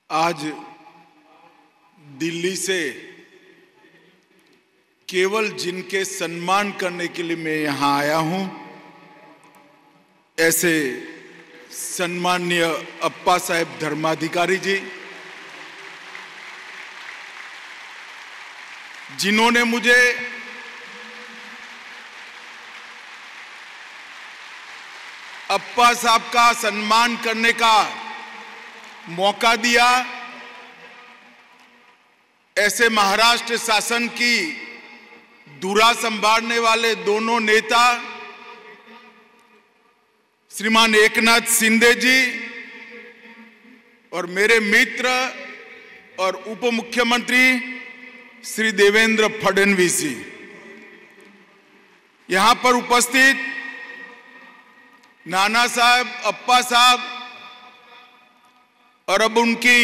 आज दिल्ली से केवल जिनके सम्मान करने के लिए मैं यहां आया हूं, ऐसे सम्माननीय अप्पा साहेब धर्माधिकारी जी, जिन्होंने मुझे अप्पा साहब का सम्मान करने का मौका दिया। ऐसे महाराष्ट्र शासन की धुरा संभालने वाले दोनों नेता श्रीमान एकनाथ शिंदे जी और मेरे मित्र और उप मुख्यमंत्री श्री देवेंद्र फडणवीस जी, यहां पर उपस्थित नाना साहब, अप्पा साहब और अब उनकी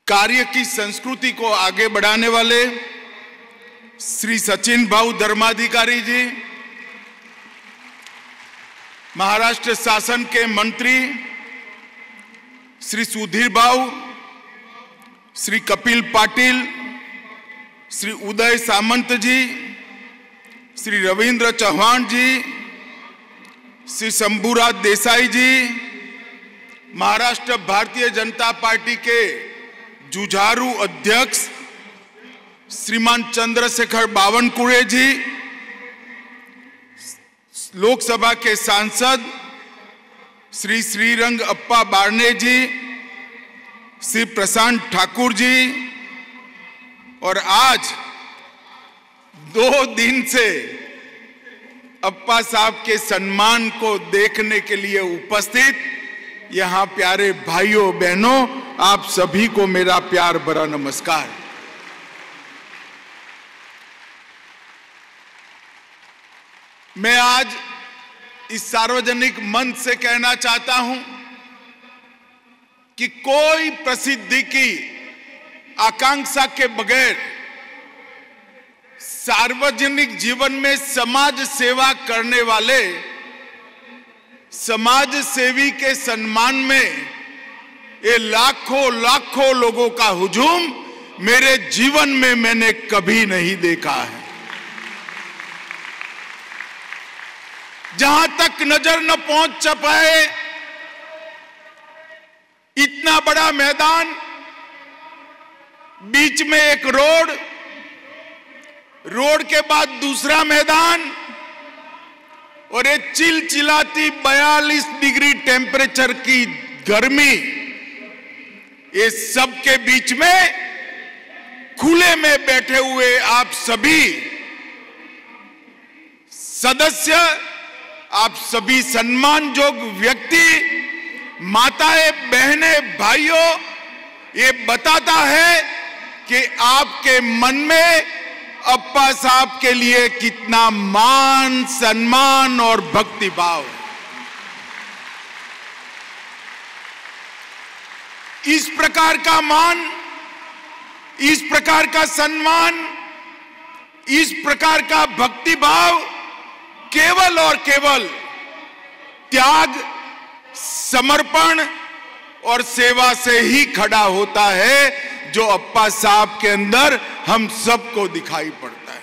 कार्य की संस्कृति को आगे बढ़ाने वाले श्री सचिन भाऊ धर्माधिकारी जी, महाराष्ट्र शासन के मंत्री श्री सुधीर भाऊ, श्री कपिल पाटिल, श्री उदय सामंत जी, श्री रविंद्र चौहान जी, श्री शंभूराज देसाई जी, महाराष्ट्र भारतीय जनता पार्टी के जुझारू अध्यक्ष श्रीमान चंद्रशेखर बावनकुळे जी, लोकसभा के सांसद श्री श्रीरंग अप्पा बारने जी, श्री प्रशांत ठाकुर जी, और आज 2 दिन से अप्पा साहब के सम्मान को देखने के लिए उपस्थित यहां प्यारे भाइयों बहनों, आप सभी को मेरा प्यार भरा नमस्कार। मैं आज इस सार्वजनिक मंच से कहना चाहता हूं कि कोई प्रसिद्धि की आकांक्षा के बगैर सार्वजनिक जीवन में समाज सेवा करने वाले समाज सेवी के सम्मान में ये लाखों लाखों लोगों का हुजूम मेरे जीवन में मैंने कभी नहीं देखा है। जहां तक नजर न पहुंच पाए, इतना बड़ा मैदान, बीच में एक रोड के बाद दूसरा मैदान, और ये चिलचिलाती 42 डिग्री टेम्परेचर की गर्मी, ये सब के बीच में खुले में बैठे हुए आप सभी सदस्य, आप सभी सम्मानजोग व्यक्ति, माताएं, बहनें, भाइयों, ये बताता है कि आपके मन में अप्पा साहब के लिए कितना मान, सम्मान और भक्ति भाव है। इस प्रकार का मान, इस प्रकार का सम्मान, इस प्रकार का भक्ति भाव केवल और केवल त्याग, समर्पण और सेवा से ही खड़ा होता है, जो अप्पा साहब के अंदर हम सबको दिखाई पड़ता है।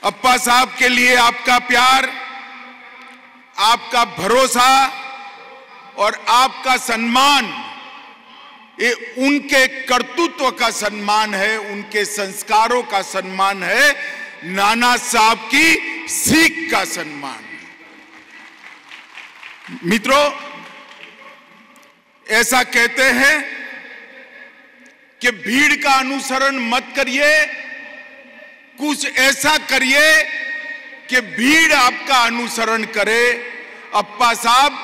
अप्पा साहब के लिए आपका प्यार, आपका भरोसा और आपका सम्मान, ये उनके कर्तृत्व का सम्मान है, उनके संस्कारों का सम्मान है, नाना साहब की सीख का सम्मान। मित्रों, ऐसा कहते हैं कि भीड़ का अनुसरण मत करिए, कुछ ऐसा करिए कि भीड़ आपका अनुसरण करे। अप्पा साहब,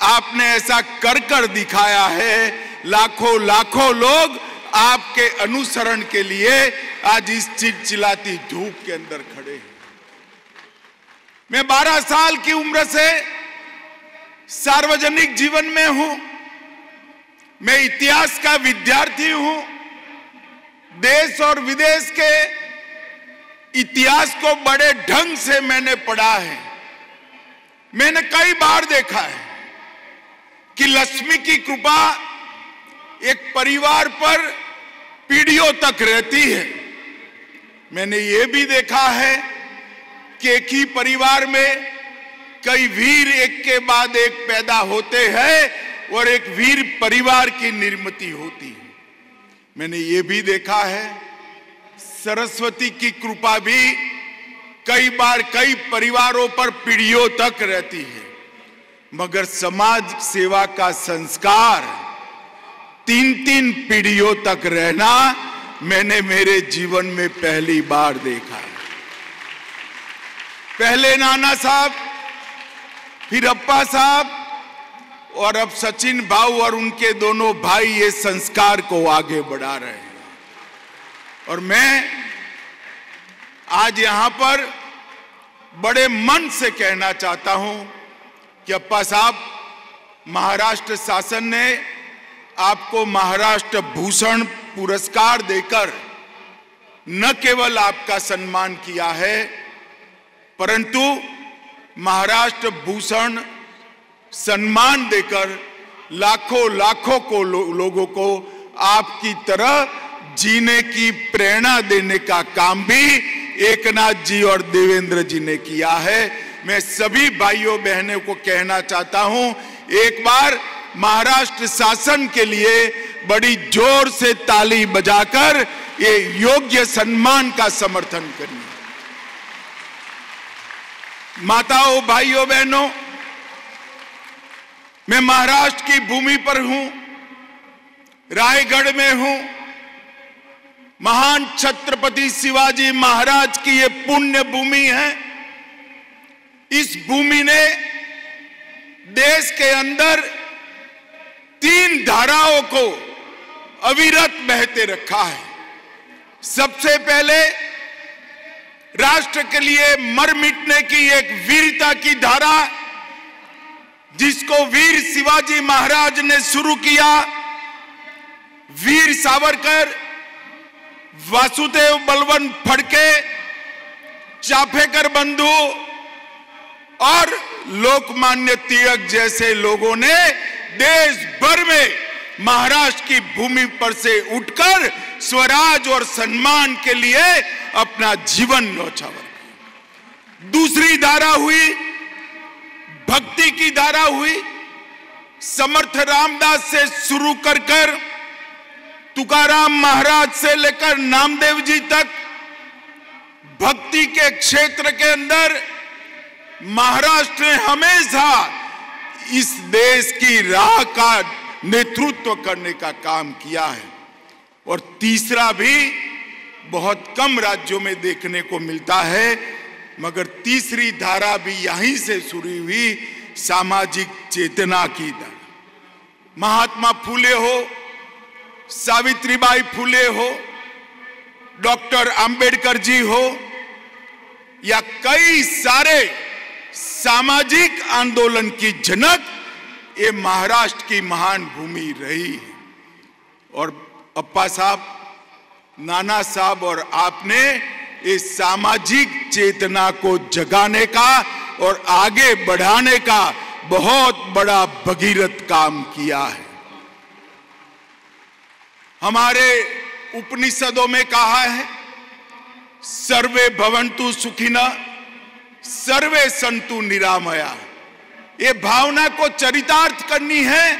आपने ऐसा कर दिखाया है। लाखों लाखों लोग आपके अनुसरण के लिए आज इस चिलचिलाती धूप के अंदर खड़े हैं। मैं 12 साल की उम्र से सार्वजनिक जीवन में हूं। मैं इतिहास का विद्यार्थी हूं। देश और विदेश के इतिहास को बड़े ढंग से मैंने पढ़ा है। मैंने कई बार देखा है कि लक्ष्मी की कृपा एक परिवार पर पीढ़ियों तक रहती है। मैंने ये भी देखा है कि एक ही परिवार में कई वीर एक के बाद एक पैदा होते हैं और एक वीर परिवार की निर्मित होती है। मैंने ये भी देखा है सरस्वती की कृपा भी कई बार कई परिवारों पर पीढ़ियों तक रहती है, मगर समाज सेवा का संस्कार 3-3 पीढ़ियों तक रहना मैंने मेरे जीवन में पहली बार देखा है। पहले नाना साहब, फिर अप्पा साहब और अब सचिन भाऊ और उनके दोनों भाई ये संस्कार को आगे बढ़ा रहे हैं। और मैं आज यहां पर बड़े मन से कहना चाहता हूं कि अप्पा साहब, महाराष्ट्र शासन ने आपको महाराष्ट्र भूषण पुरस्कार देकर न केवल आपका सम्मान किया है, परंतु महाराष्ट्र भूषण सम्मान देकर लाखों को लोगों को आपकी तरह जीने की प्रेरणा देने का काम भी एकनाथ जी और देवेंद्र जी ने किया है। मैं सभी भाइयों बहनों को कहना चाहता हूं, एक बार महाराष्ट्र शासन के लिए बड़ी जोर से ताली बजाकर ये योग्य सम्मान का समर्थन करिए। माताओं, भाइयों, बहनों, मैं महाराष्ट्र की भूमि पर हूं, रायगढ़ में हूं। महान छत्रपति शिवाजी महाराज की ये पुण्य भूमि है। इस भूमि ने देश के अंदर 3 धाराओं को अविरत बहते रखा है। सबसे पहले राष्ट्र के लिए मर मिटने की एक वीरता की धारा, जिसको वीर शिवाजी महाराज ने शुरू किया। वीर सावरकर, वासुदेव बलवंत फड़के, चाफेकर बंधु और लोकमान्य तिलक जैसे लोगों ने देश भर में महाराष्ट्र की भूमि पर से उठकर स्वराज और सम्मान के लिए अपना जीवन न्यौछावर किया। दूसरी धारा हुई भक्ति की धारा हुई। समर्थ रामदास से शुरू कर तुकाराम महाराज से लेकर नामदेव जी तक भक्ति के क्षेत्र के अंदर महाराष्ट्र ने हमेशा इस देश की राह का नेतृत्व करने का काम किया है। और तीसरा भी बहुत कम राज्यों में देखने को मिलता है, मगर तीसरी धारा भी यहीं से शुरू हुई, सामाजिक चेतना की धारा। महात्मा फूले हो, सावित्रीबाई फूले हो, डॉक्टर अंबेडकर जी हो, या कई सारे सामाजिक आंदोलन की जनक ये महाराष्ट्र की महान भूमि रही है। और अप्पा साहब, नाना साहब और आपने इस सामाजिक चेतना को जगाने का और आगे बढ़ाने का बहुत बड़ा भगीरथ काम किया है। हमारे उपनिषदों में कहा है, सर्वे भवन्तु सुखिनः सर्वे सन्तु निरामया। ये भावना को चरितार्थ करनी है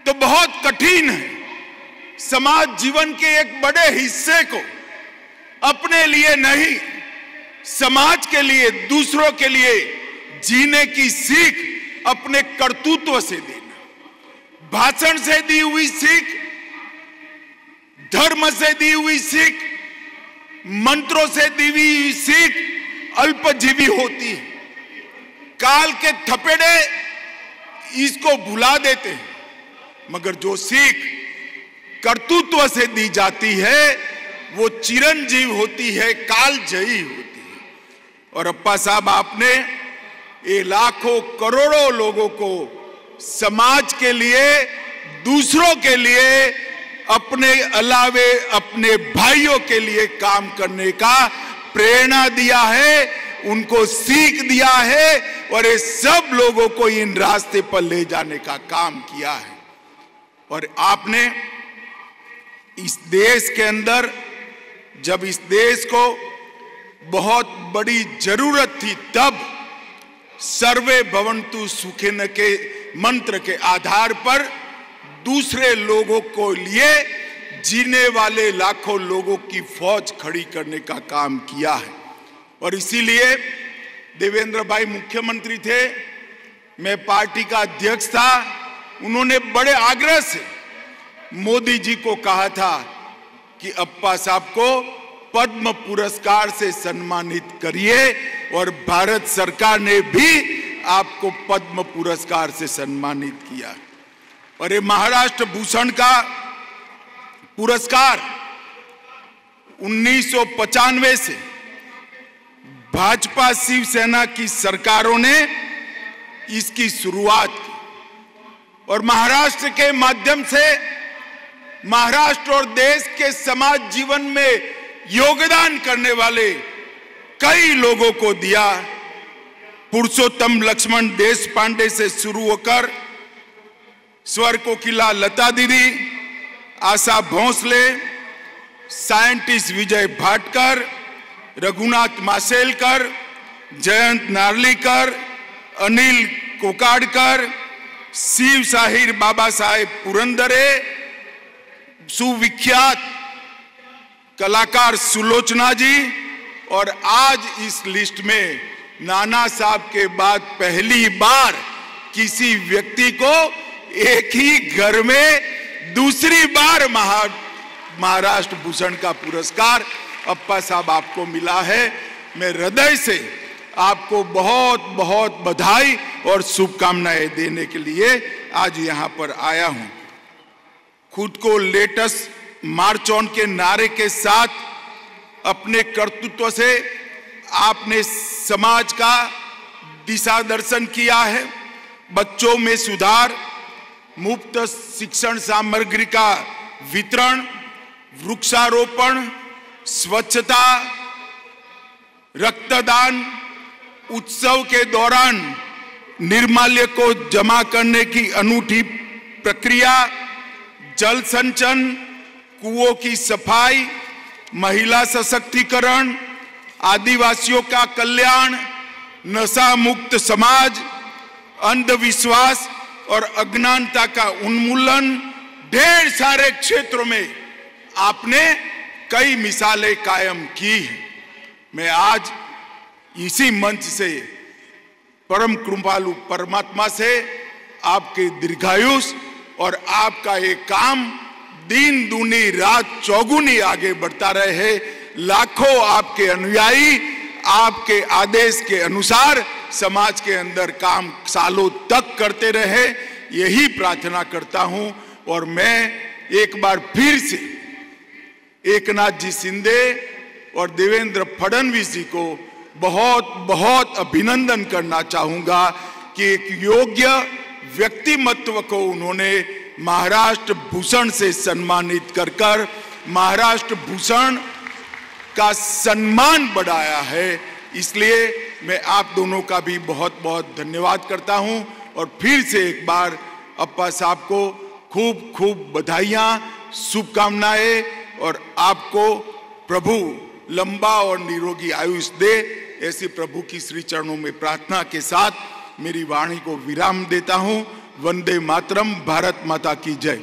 तो बहुत कठिन है। समाज जीवन के एक बड़े हिस्से को अपने लिए नहीं, समाज के लिए, दूसरों के लिए जीने की सीख अपने कर्तृत्व से देना। भाषण से दी हुई सीख, धर्म से दी हुई सीख, मंत्रों से दी हुई सीख अल्पजीवी होती है। काल के थपेड़े इसको भुला देते हैं, मगर जो सीख कर्तृत्व से दी जाती है वो चिरंजीव होती है, कालजयी होती है। और अप्पा साहब, आपने ये लाखों करोड़ों लोगों को समाज के लिए, दूसरों के लिए, अपने अलावे अपने भाइयों के लिए काम करने का प्रेरणा दिया है, उनको सीख दिया है, और ये सब लोगों को इन रास्ते पर ले जाने का काम किया है। और आपने इस देश के अंदर, जब इस देश को बहुत बड़ी जरूरत थी, तब सर्वे भवन्तु सुखिनः के मंत्र के आधार पर दूसरे लोगों को लिए जीने वाले लाखों लोगों की फौज खड़ी करने का काम किया है। और इसीलिए देवेंद्र भाई मुख्यमंत्री थे, मैं पार्टी का अध्यक्ष था, उन्होंने बड़े आग्रह से मोदी जी को कहा था कि अप्पा साहब को पद्म पुरस्कार से सम्मानित करिए, और भारत सरकार ने भी आपको पद्म पुरस्कार से सम्मानित किया। और ये महाराष्ट्र भूषण का पुरस्कार 1995 से भाजपा शिवसेना की सरकारों ने इसकी शुरुआत की, और महाराष्ट्र के माध्यम से महाराष्ट्र और देश के समाज जीवन में योगदान करने वाले कई लोगों को दिया। पुरुषोत्तम लक्ष्मण देशपांडे से शुरू होकर स्वर कोकिला लता दीदी, आशा भोसले, साइंटिस्ट विजय भाटकर, रघुनाथ माशेलकर, जयंत नार्लिकर, अनिल कोकाड़कर, शिव साहिर बाबा साहेब पुरंदरे, सुविख्यात कलाकार सुलोचना जी, और आज इस लिस्ट में नाना साहब के बाद पहली बार किसी व्यक्ति को एक ही घर में दूसरी बार महाराष्ट्र भूषण का पुरस्कार अप्पा साहब आपको मिला है। मैं हृदय से आपको बहुत बहुत बधाई और शुभकामनाएं देने के लिए आज यहां पर आया हूं। खुद को लेटेस्ट मार्च ऑन के नारे के साथ अपने कर्तृत्व से आपने समाज का दिशा दर्शन किया है। बच्चों में सुधार, मुफ्त शिक्षण सामग्री का वितरण, वृक्षारोपण, स्वच्छता, रक्तदान, उत्सव के दौरान निर्माल्य को जमा करने की अनूठी प्रक्रिया, जल संचयन, कुओं की सफाई, महिला सशक्तिकरण, आदिवासियों का कल्याण, नशा मुक्त समाज, अंधविश्वास और अज्ञानता का उन्मूलन, ढेर सारे क्षेत्रों में आपने कई मिसालें कायम की हैं। मैं आज इसी मंच से परम कृपालु परमात्मा से आपके दीर्घायुष और आपका ये काम दिन दूनी रात चौगुनी आगे बढ़ता रहे। लाखों आपके अनुयायी आपके आदेश के अनुसार समाज के अंदर काम सालों तक करते रहे, यही प्रार्थना करता हूं। और मैं एक बार फिर से एकनाथ जी शिंदे और देवेंद्र फडणवीस जी को बहुत बहुत अभिनंदन करना चाहूंगा कि एक योग्य व्यक्तिमत्व को उन्होंने महाराष्ट्र भूषण से सम्मानित कर महाराष्ट्र भूषण का सम्मान बढ़ाया है। इसलिए मैं आप दोनों का भी बहुत बहुत धन्यवाद करता हूं। और फिर से एक बार अप्पा साहब को खूब खूब बधाइयां, शुभकामनाएं, और आपको प्रभु लंबा और निरोगी आयुष दे, ऐसी प्रभु की श्री चरणों में प्रार्थना के साथ मेरी वाणी को विराम देता हूं। वंदे मातरम। भारत माता की जय।